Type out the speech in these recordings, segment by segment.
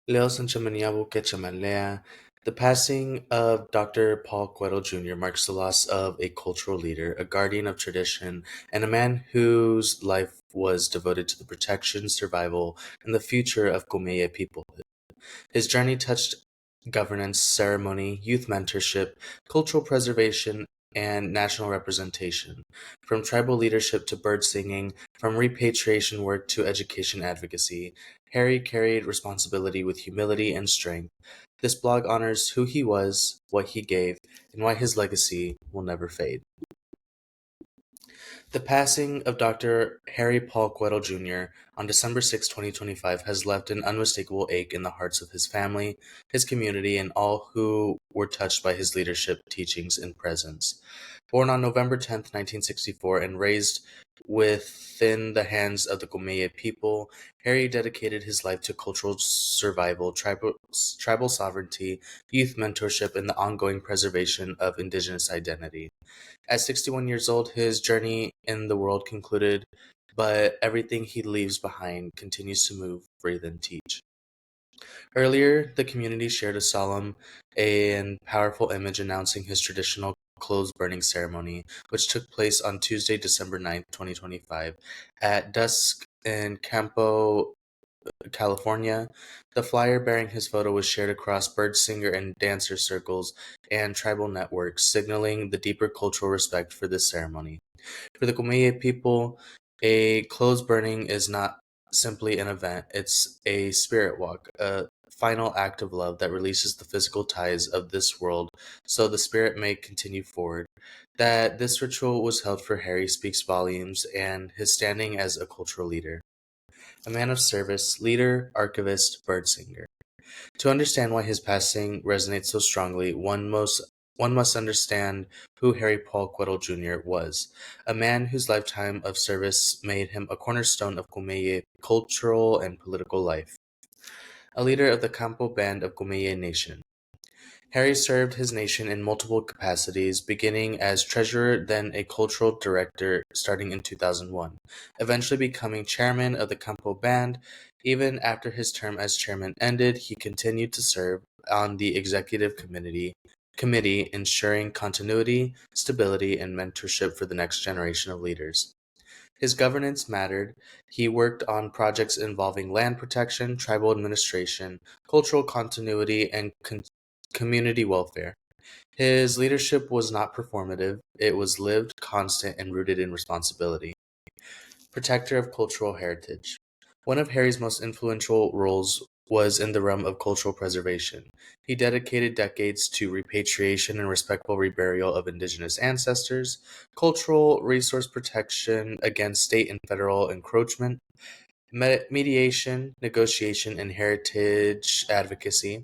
Leo Sanchamanyabu Kechamanlea. The passing of Dr. Paul Cuero Jr. marks the loss of a cultural leader, a guardian of tradition, and a man whose life was devoted to the protection, survival, and the future of Kumeyaay people. His journey touched governance, ceremony, youth mentorship, cultural preservation, and national representation. From tribal leadership to bird singing, from repatriation work to education advocacy, Harry carried responsibility with humility and strength. This blog honors who he was, what he gave, and why his legacy will never fade. The passing of Dr. Harry Paul Cuero Jr. on December 6, 2025 has left an unmistakable ache in the hearts of his family, his community, and all who were touched by his leadership, teachings, and presence. Born on November 10, 1964, and raised within the hands of the Kumeyaay people, Harry dedicated his life to cultural survival, tribal sovereignty, youth mentorship, and the ongoing preservation of Indigenous identity. At 61 years old, his journey in the world concluded, but everything he leaves behind continues to move, breathe, and teach. Earlier, the community shared a solemn and powerful image announcing his traditional clothes burning ceremony, which took place on Tuesday, December 9th, 2025, at dusk in Campo, California. The flyer bearing his photo was shared across bird singer and dancer circles and tribal networks, signaling the deeper cultural respect for this ceremony. For the Kumeyaay people, a clothes burning is not simply an event, it's a spirit walk, a final act of love that releases the physical ties of this world so the spirit may continue forward. That this ritual was held for Harry speaks volumes and his standing as a cultural leader. A man of service, leader, archivist, bird singer. To understand why his passing resonates so strongly, one must understand who Harry Paul Cuero Jr. was, a man whose lifetime of service made him a cornerstone of Kumeyaay cultural and political life. A leader of the Campo band of Kumeyaay Nation. Harry served his nation in multiple capacities, beginning as treasurer, then a cultural director starting in 2001, eventually becoming chairman of the Campo Band. Even after his term as chairman ended, he continued to serve on the executive committee ensuring continuity, stability, and mentorship for the next generation of leaders. His governance mattered. He worked on projects involving land protection, tribal administration, cultural continuity, and community welfare. His leadership was not performative, it was lived, constant, and rooted in responsibility. Protector of cultural heritage. One of Harry's most influential roles was in the realm of cultural preservation. He dedicated decades to repatriation and respectful reburial of Indigenous ancestors, cultural resource protection against state and federal encroachment, mediation, negotiation, and heritage advocacy,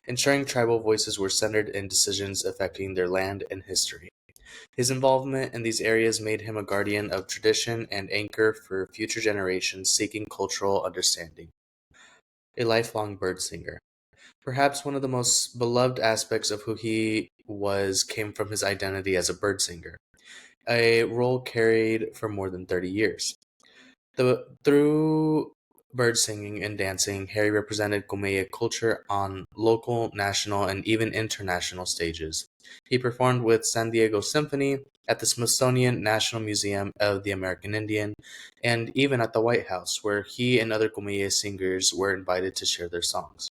ensuring tribal voices were centered in decisions affecting their land and history. His involvement in these areas made him a guardian of tradition and anchor for future generations seeking cultural understanding. A lifelong bird singer. Perhaps one of the most beloved aspects of who he was came from his identity as a bird singer, a role carried for more than 30 years. Through bird singing and dancing, Harry represented Kumeyaay culture on local, national, and even international stages. He performed with San Diego Symphony, at the Smithsonian National Museum of the American Indian, and even at the White House, where he and other Kumeyaay singers were invited to share their songs.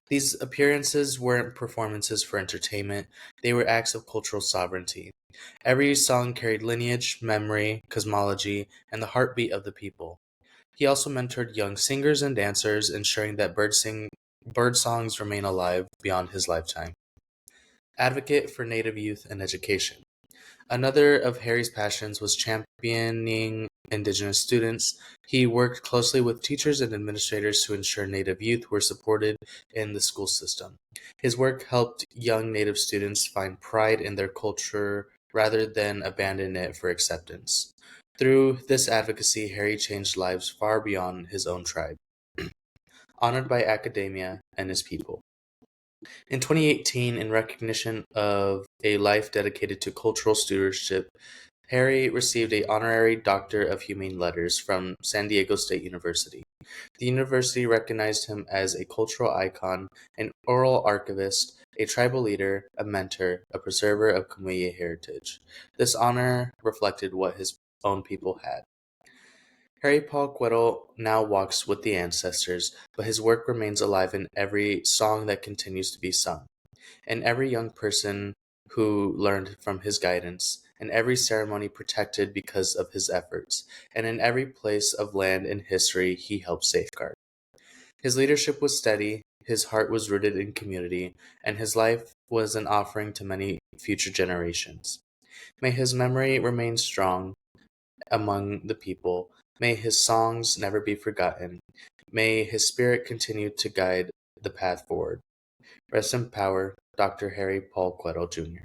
These appearances weren't performances for entertainment, they were acts of cultural sovereignty. Every song carried lineage, memory, cosmology, and the heartbeat of the people. He also mentored young singers and dancers, ensuring that bird songs remain alive beyond his lifetime. Advocate for Native youth and education. Another of Harry's passions was championing Indigenous students. He worked closely with teachers and administrators to ensure Native youth were supported in the school system. His work helped young Native students find pride in their culture rather than abandon it for acceptance. Through this advocacy, Harry changed lives far beyond his own tribe, honored by academia and his people. In 2018, in recognition of a life dedicated to cultural stewardship, Harry received a honorary Doctor of Humane Letters from San Diego State University. The university recognized him as a cultural icon, an oral archivist, a tribal leader, a mentor, a preserver of Kumeyaay heritage. This honor reflected what his own people had. Harry Paul Cuero now walks with the ancestors, but his work remains alive in every song that continues to be sung, in every young person who learned from his guidance, in every ceremony protected because of his efforts, and in every place of land and history he helped safeguard. His leadership was steady, his heart was rooted in community, and his life was an offering to many future generations. May his memory remain strong among the people. May his songs never be forgotten. May his spirit continue to guide the path forward. Rest in power, Dr. Harry Paul Cuero Jr.